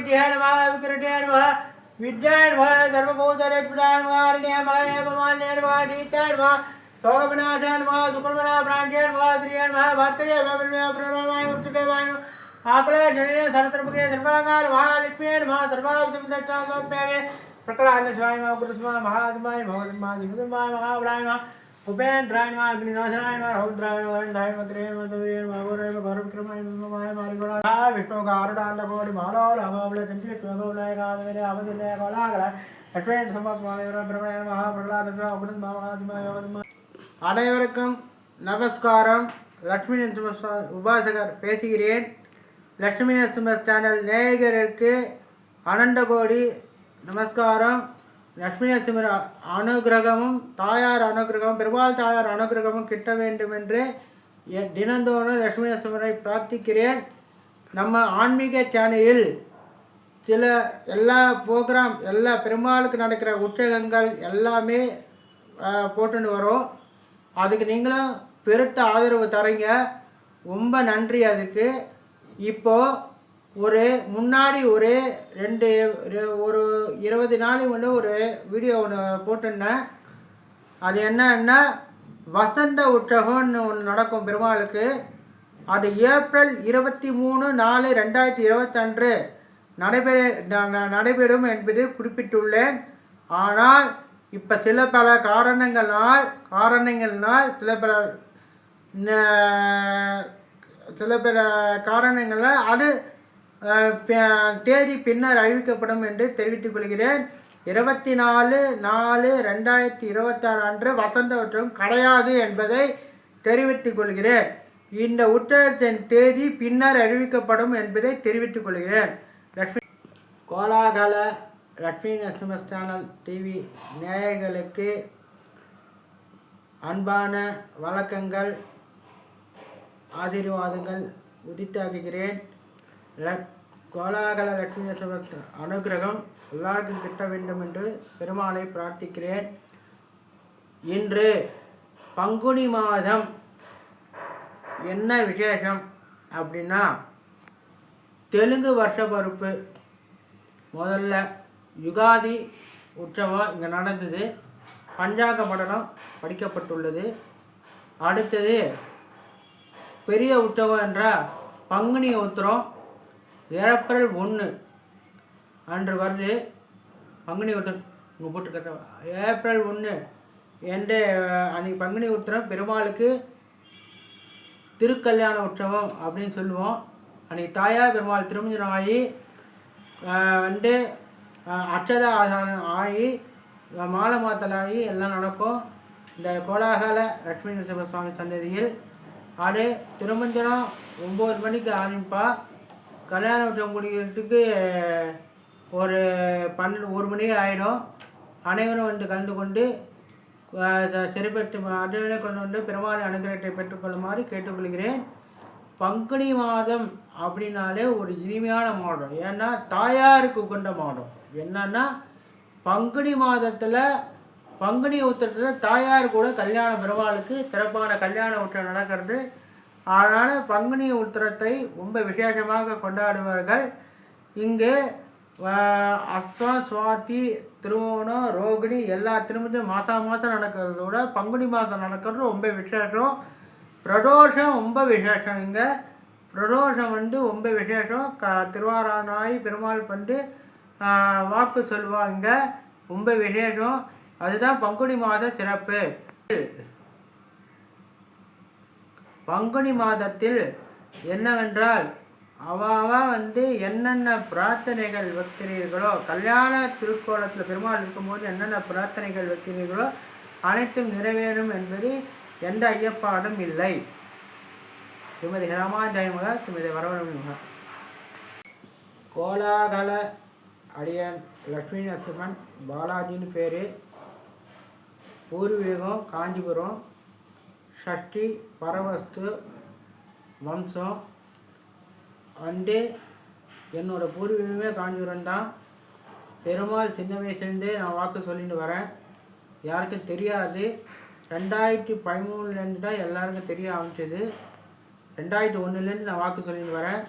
विद्याय नमः विकृताय नमः विद्याय नमः धर्मभूतरेत्पदाय नमः हरिण्याय नमः एवमान्याय नमः नीताय नमः सोगमनाशाय नमः सुकुलमना प्राण्याय नमः श्रियाय नमः भर्तये भवन्याय प्रणवाय मुक्तिदेवाय नमः आकले जनने सरत्रमुखे सर्वांगाय महालक्ष्मीये नमः सर्वाविधमिदट्टागोप्यागे प्रकलान्नस्वाय नमः गुरुस्वाय महात्माय भगवन्माय दिवसमाय महाबलाय नमः उपेन्द्राय नमः अग्निनाशनाय नमः रौद्राय नमः गन्धाय नमः त्रेय नमः तवीय नमः गौरवाय नमः गौरविक्रमाय नमः माय मारिगोला विष्णुगा आरुडालकोटि मालोल अगोबल चंचलत्वगोबलाय गादवेरे अवदिले गोलागल அட்வேண்ட் சமாஸ்மாதேவர பிரம்மண மகா பிரகலாத உபனித் மகாசிமா யோகமா அனைவருக்கும் நமஸ்காரம். லட்சுமி நரசிம்ம உபாசகர் பேசுகிறேன். லட்சுமி நரசிம்ம சேனல் நேயர்களுக்கு அனந்த கோடி நமஸ்காரம். லட்சுமி நரசிம்மர் அனுகிரகமும் தாயார் அனுகிரகமும் பெருமாள் தாயார் அனுகிரகமும் கிட்ட வேண்டும் என்று தினந்தோறும் லட்சுமி நரசிம்மரை பிரார்த்திக்கிறேன். நம்ம ஆன்மீக சேனலில் சில எல்லா ப்ரோக்ராம் எல்லா பெருமாளுக்கு நடக்கிற உற்சகங்கள் எல்லாமே போட்டுன்னு வரும். அதுக்கு நீங்களும் பெருத்த ஆதரவு தரீங்க, ரொம்ப நன்றி. அதுக்கு இப்போது முன்னாடி ஒரு 20 நாளைக்கு முன்னே ஒரு வீடியோ ஒன்று போட்டிருந்தேன். அது என்னன்னா வசந்த உற்சகம்னு ஒன்று நடக்கும் பெருமாளுக்கு. அது ஏப்ரல் 23/4/2022 நடைபெறும் என்பது குறிப்பிட்டுள்ளேன். ஆனால் இப்போ சில பல காரணங்களால் அது தேதி பின்னர் அறிவிக்கப்படும் என்று தெரிவித்துக் கொள்கிறேன். 24/4/2026 அன்று வசந்த உற்சவம் கிடையாது என்பதை தெரிவித்துக் கொள்கிறேன். இந்த உற்சவத்தின் தேதி பின்னர் அறிவிக்கப்படும் என்பதை தெரிவித்துக் கொள்கிறேன். கோலாகல லட்சுமி நரசிம்ம சேனல் டிவி நேயர்களுக்கு அன்பான வணக்கங்கள், ஆசீர்வாதங்கள் உதித்தாக்குகிறேன். கோலாகல லட்சுமி நரசிம்ம அனுகிரகம் எல்லாருக்கும் கிட்ட வேண்டும் என்று பெருமாளை பிரார்த்திக்கிறேன். இன்று பங்குனி மாதம் என்ன விசேஷம் அப்படின்னா, தெலுங்கு வருஷ பருப்பு முதல்ல யுகாதி உற்சவம் இங்கே நடந்தது. பஞ்சாங்க படனம் படிக்கப்பட்டுள்ளது. அடுத்தது பெரிய உற்சவம் என்றால் பங்குனி உத்திரம் ஏப்ரல் 1 அன்று வருது. பங்குனி உத்திரம் இங்கே போட்டுக்கிட்ட ஏப்ரல் 1 என்று அன்றைக்கி பங்குனி உத்திரம் பெருமாளுக்கு திருக்கல்யாண உற்சவம் அப்படின்னு சொல்லுவோம். அன்றைக்கி தாயார் பெருமாள் திருமஞ்சனம் ஆகி அட்சத ஆசாரம் ஆகி மாலை மாத்தலாகி எல்லாம் நடக்கும். இந்த கோலாகல லட்சுமி நரசிம்ம சுவாமி சன்னதியில் அது திருமஞ்சனம் 9 மணிக்கு ஆரம்பிப்பா. கல்யாண உற்சவம் முடிக்கிறதுக்கு ஒரு 1 மணி ஆகிடும். அனைவரும் வந்து கலந்து கொண்டு சிறைப்பட்டு அனைவரை கொண்டு வந்து பெருமாளை அனுகிரகத்தை பெற்றுக்கொள்ளுமாறு கேட்டுக்கொள்கிறேன். பங்குனி மாதம் அப்படின்னாலே ஒரு இனிமையான மாதம். ஏன்னா தாயாருக்கு உகந்த மாதம். என்னன்னா பங்குனி மாதத்தில் பங்குனி உத்திரத்தில் தாயார் கூட கல்யாண பெருமாளுக்கு சிறப்பான கல்யாண உத்திரம் நடக்கிறது. அதனால் பங்குனி உத்திரத்தை ரொம்ப விசேஷமாக கொண்டாடுவார்கள். இங்கு அஸ்வம் சுவாதி திருவோணம் ரோகிணி எல்லா திருமணம் மாதம் நடக்கிறதோட பங்குனி மாதம் நடக்கிறது ரொம்ப விசேஷம். பிரதோஷம் ரொம்ப விசேஷம். இங்கே பிரதோஷம் ரொம்ப விசேஷம். திருவாரானாய் பெருமாள் வாக்கு சொல்லுவாங்க, ரொம்ப விசேஷம். அதுதான் பங்குனி மாத சிறப்பு. பங்குனி மாதத்தில் என்னவென்றால் அவாவா என்னென்ன பிரார்த்தனைகள் வைக்கிறீர்களோ, கல்யாண திருக்கோலத்தில் பெருமாள் இருக்கும்போது என்னென்ன பிரார்த்தனைகள் வைக்கிறீர்களோ அனைத்தும் நிறைவேறும் என்பது எந்த ஐயப்பாடும் இல்லை. ஸ்ரீமதி ராமாஜயமுக ஸ்ரீமதி வரவணமுக. கோலாகல அடியன் லட்சுமி நரசிம்மன் பாலாஜின்னு பேர். பூர்வீகம் காஞ்சிபுரம். ஷஷ்டி பரவஸ்து வம்சம். என்னோடய பூர்வீகமே காஞ்சிபுரம் தான். பெருமாள் சின்ன வயசுலேருந்தே நான் வாக்கு சொல்லிட்டு வரேன். யாருக்கும் தெரியாது. 2013 தான் எல்லாருக்கும் தெரிய ஆரம்பிச்சது. 2001 நான் வாக்கு சொல்லிட்டு வரேன்.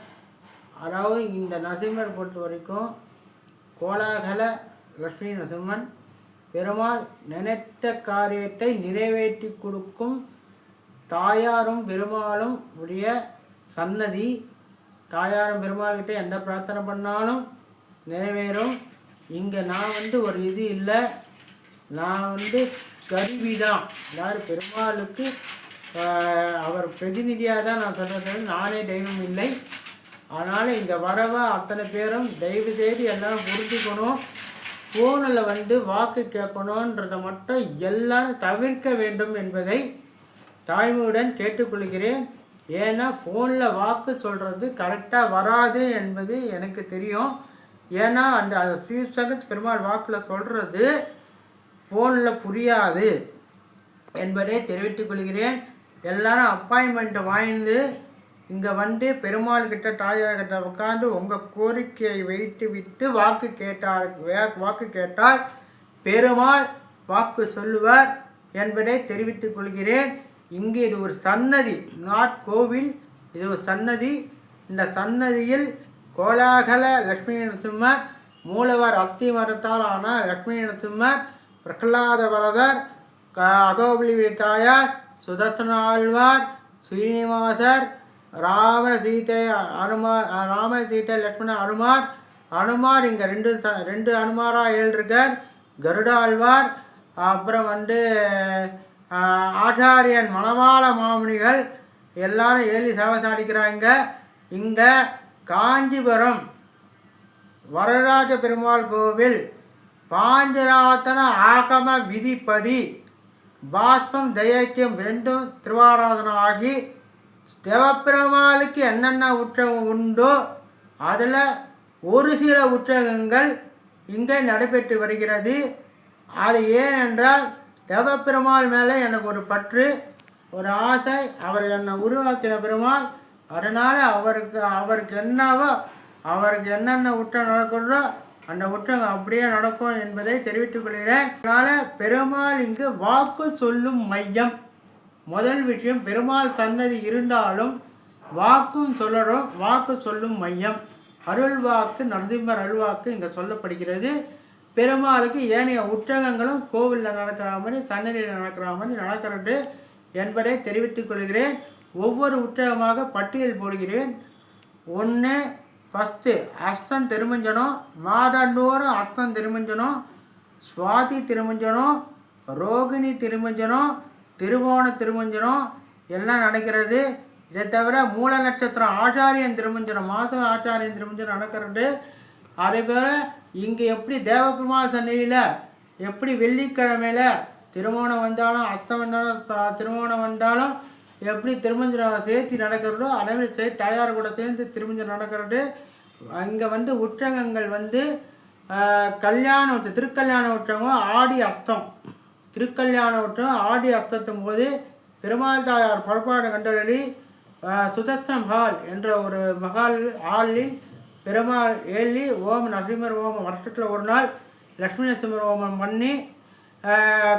அதாவது இந்த நரசிம்மர் பொறுத்த வரைக்கும் கோலாகல லட்சுமி நரசிம்மன் பெருமாள் நினைத்த காரியத்தை நிறைவேற்றி கொடுக்கும் தாயாரும் பெருமாளும் உடைய சன்னதி. தாயாரும் பெருமாள்கிட்ட எந்த பிரார்த்தனை பண்ணாலும் நிறைவேறும். இங்கே நான் ஒரு இது இல்லை, நான் கருவி தான். அதாவது பெருமாளுக்கு அவர் பிரதிநிதியாக தான் நான் சொல்கிறது, நானே தெய்வம் இல்லை. அதனால் இங்கே வரவா அத்தனை பேரும் தயவு செய்து எல்லோரும் புரிஞ்சுக்கணும். ஃபோனில் வாக்கு கேட்கணுன்றதை மட்டும் எல்லாரும் தவிர்க்க வேண்டும் என்பதை தாய்மையுடன் கேட்டுக்கொள்கிறேன். ஏன்னா ஃபோனில் வாக்கு சொல்கிறது கரெக்டாக வராது என்பது எனக்கு தெரியும். ஏன்னா அந்த ஃபியூ செகண்ட்ஸ் பெருமாள் வாக்கில் சொல்கிறது ஃபோனில் புரியாது என்பதை தெரிவித்துக் கொள்கிறேன். எல்லாரும் அப்பாயின்மெண்ட்டை வாங்கி இங்கே பெருமாள் கிட்ட தாயார்கிட்ட உட்காந்து உங்கள் கோரிக்கையை வைத்து விட்டு வாக்கு கேட்டால் பெருமாள் வாக்கு சொல்லுவார் என்பதை தெரிவித்துக் கொள்கிறேன். இங்கே இது ஒரு சன்னதி, நாட் கோவில், இது ஒரு சன்னதி. இந்த சன்னதியில் கோலாகல லட்சுமி நரசிம்மர், மூலவர் அத்தி மரத்தால் ஆன லட்சுமி நரசிம்மர், பிரகலாத வரதர், அகோபலி தாயார், சுதர்சன ஆழ்வார், ஸ்ரீனிவாசர், ராம சீதை லட்சுமண அனுமார் இங்கே ரெண்டு அனுமாராக எழுதிருக்கார். கருட ஆழ்வார், அப்புறம் ஆச்சாரியன் மணவாள மாமுனிகள் எல்லாரும் ஏழி சேவை சாதிக்கிறாங்க. இங்கே காஞ்சிபுரம் வரராஜ பெருமாள் கோவில் பாஞ்சராத்தன ஆகம விதிப்படி பாஸ்பம் தயக்கியம் ரெண்டும் திருவாராதனம் ஆகி தேவப்பெருமாளுக்கு என்னென்ன உற்சவம் உண்டோ அதில் ஒரு சில உற்சவங்கள் இங்கே நடைபெற்று வருகிறது. அது ஏனென்றால் தேவப்பெருமாள் மேலே எனக்கு ஒரு பற்று, ஒரு ஆசை. அவர் என்னை உருவாக்கின பெருமாள், அதனால் அவருக்கு என்னவோ அவருக்கு என்னென்ன உற்சவம் நடக்கிறதோ அந்த உற்சவம் அப்படியே நடக்கும் என்பதை தெரிவித்துக் கொள்கிறேன். அதனால் பெருமாள் இங்கு வாக்கு சொல்லும் மையம். முதல் விஷயம், பெருமாள் சன்னதி இருந்தாலும் வாக்கும் சொல்லணும், வாக்கு சொல்லும் மையம். அருள்வாக்கு, நரசிம்மர் அருள்வாக்கு இங்கே சொல்லப்படுகிறது. பெருமாளுக்கு ஏனைய உற்சவங்களும் கோவிலில் நடக்கிற மாதிரி சன்னதியில் நடக்கிற மாதிரி நடக்கிறது என்பதை தெரிவித்துக் கொள்கிறேன். ஒவ்வொரு உற்சவமாக பட்டியல் போடுகிறேன். ஒன்று, ஃபஸ்ட்டு அஸ்தம் திருமஞ்சனம், மாதந்தோறும் அஸ்தம் திருமஞ்சனம், சுவாதி திருமஞ்சனம், ரோகிணி திருமஞ்சனம், திருவோண திருமஞ்சனம் எல்லாம் நடக்கிறது. இதை தவிர மூல நட்சத்திரம் ஆச்சாரியன் திருமஞ்சனம், மாதம் ஆச்சாரியன் திருமஞ்சனம் நடக்கிறது. அதே போல் இங்கே எப்படி தேவபெருமாள் சன்னதியில் எப்படி வெள்ளிக்கிழமையில் திருமணம் வந்தாலும் அஸ்தம் வந்தாலும் திருமணம் வந்தாலும் எப்படி திருமஞ்சனம் சேர்த்து நடக்கிறதோ அதேமாதிரி தயார் கூட சேர்ந்து திருமஞ்சனம் நடக்கிறது. இங்கே உற்சவங்கள் கல்யாண திருக்கல்யாண உற்சவம் ஆடி அஸ்தம், திருக்கல்யாண உற்சவம் ஆடி அஸ்தத்தும் போது பெருமாள் தாயார் புறப்பாடு கண்டறி சுதர்சன ஹால் என்ற ஒரு ஹாலில் பெருமாள் ஏழி ஓம் நரசிம்மர் ஓமம் வருஷத்தில் ஒரு நாள் லட்சுமி நரசிம்மர் ஓமம் பண்ணி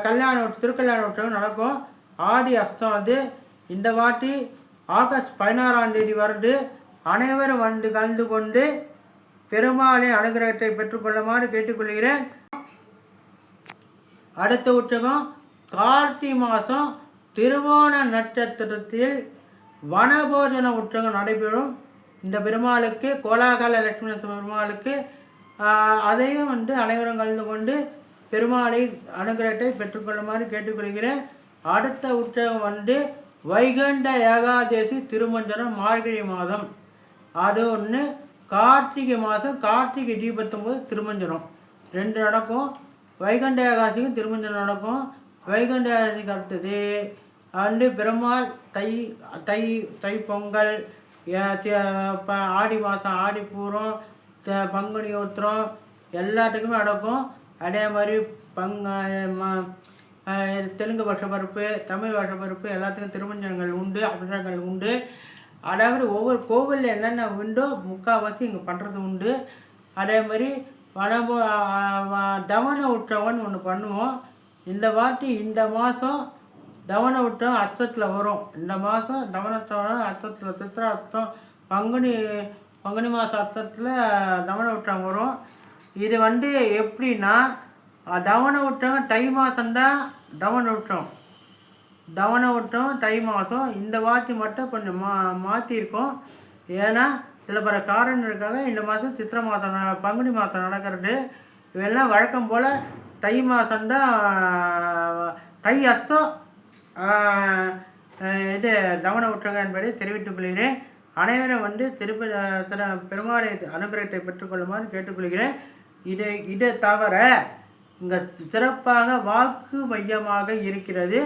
திருக்கல்யாண உற்சவம் நடக்கும். ஆடி அஸ்தம் இந்த வாட்டி ஆகஸ்ட் 16ஆம் தேதி வருது. அனைவரும் கலந்து கொண்டு பெருமாளின் அனுகிரகத்தை பெற்றுக்கொள்ளுமாறு கேட்டுக்கொள்கிறேன். அடுத்த உற்சவம் கார்த்திகை மாதம் திருவோண நட்சத்திரத்தில் வனபோஜன உற்சவம் நடைபெறும். இந்த பெருமாளுக்கு கோலாகல லட்சுமி பெருமாளுக்கு அதையும் அனைவரும் கலந்து கொண்டு பெருமாளை அனுகிரகத்தை பெற்றுக்கொள்ளுமாறு கேட்டுக்கொள்கிறேன். அடுத்த உற்சவம் வைகுண்ட ஏகாதசி திருமஞ்சனம் மார்கழி மாதம். அது ஒன்று. கார்த்திகை மாதம் கார்த்திகை தீபத்தும் போது திருமஞ்சனம் ரெண்டு நடக்கும். வைகுண்ட ஏகாதசிக்கும் திருமஞ்சனம் நடக்கும். வைகுண்ட ஏகாதசிக்கு அடுத்தது பெருமாள் தை பொங்கல், ஆடி மாதம் ஆடி பூரம், பங்குனி உத்திரம் எல்லாத்துக்குமே நடக்கும். அதே மாதிரி தெலுங்கு வருஷப்பருப்பு, தமிழ் வருஷப்பருப்பு எல்லாத்துக்கும் திருமஞ்சனங்கள் உண்டு, அபிஷேகங்கள் உண்டு. அதாவது ஒவ்வொரு கோவிலில் என்னென்ன உண்டோ முக்கால்வாசி இங்கே பண்ணுறது உண்டு. அதே மாதிரி தவண உற்சவம்னு ஒன்று பண்ணுவோம். இந்த மாதம் தவண உற்சவம் அர்த்தத்தில் வரும். இந்த மாதம் தவணத்தோட அர்த்தத்தில் சித்திரா அர்த்தம், பங்குனி பங்குனி மாத அர்த்தத்தில் தவண உற்றம் வரும். இது வந்து எப்படின்னா தவண உற்றம் தை மாதம்தான் தவண உற்றம். தவண உற்றம் தை மாதம். இந்த வாத்தி மட்டும் கொஞ்சம் மாற்றிருக்கோம். ஏன்னா சில பல காரணங்களுக்காக இந்த மாதம் சித்திரை மாதம் பங்குனி மாதம் நடக்கிறது. இவெல்லாம் வழக்கம் போல் தை மாதம்தான் தை அஸ்தம் இது தவண உற்றங்க என்பதை தெரிவித்துக் கொள்கிறேன். அனைவரும் வந்து பெருமாளை அனுகிரகத்தை பெற்றுக்கொள்ளுமாறு கேட்டுக்கொள்கிறேன். இதை தவிர இங்கே சிறப்பாக வாக்கு மையமாக இருக்கிறது,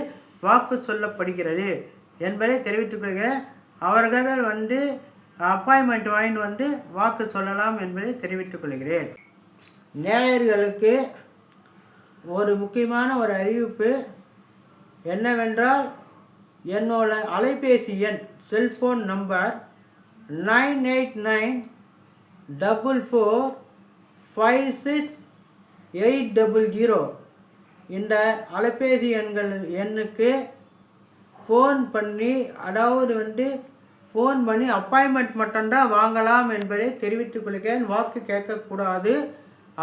வாக்கு சொல்லப்படுகிறது என்பதை தெரிவித்துக் கொள்கிறேன். அவர்கள் வந்து அப்பாயின்மெண்ட் வாங்கிட்டு வந்து வாக்கு சொல்லலாம் என்பதை தெரிவித்துக் கொள்கிறேன். நேயர்களுக்கு ஒரு முக்கியமான ஒரு அறிவிப்பு என்னவென்றால், என்னோட அலைபேசி எண் செல்ஃபோன் நம்பர் 9894456800. இந்த அலைபேசி எண்ணுக்கு ஃபோன் பண்ணி, அதாவது வந்து ஃபோன் பண்ணி அப்பாயின்மெண்ட் மட்டும்தான் வாங்கலாம் என்பதை தெரிவித்துக் கொள்கிறேன். வாக்கு கேட்கக்கூடாது,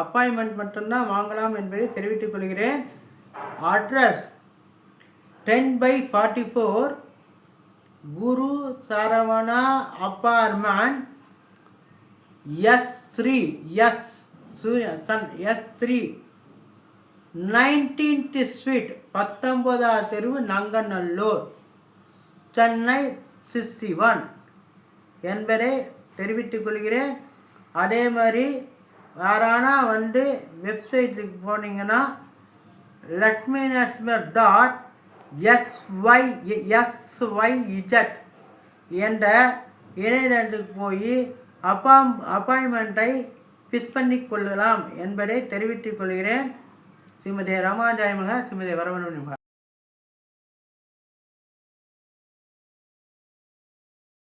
அப்பாயின்மெண்ட் மட்டும்தான் வாங்கலாம் என்பதை தெரிவித்துக் கொள்கிறேன். Address 10/44 Guru Saravana apartment S3 19th street 19வது தெருவு நங்கநல்லூர், சென்னை 61 என்பதை தெரிவித்துக் கொள்கிறேன். அதே மாதிரி யாரானா வந்து வெப்சைட்டுக்கு போனீங்கன்னா LakshmiNarasimhan.syz என்ற இணையதளத்துக்கு போய் அப்பாயின்மெண்ட்டை ஃபிக்ஸ் பண்ணி கொள்ளலாம் என்பதை தெரிவித்துக் கொள்கிறேன். ஸ்ரீமதி ராமாஜாயமக, ஸ்ரீமதி வரவண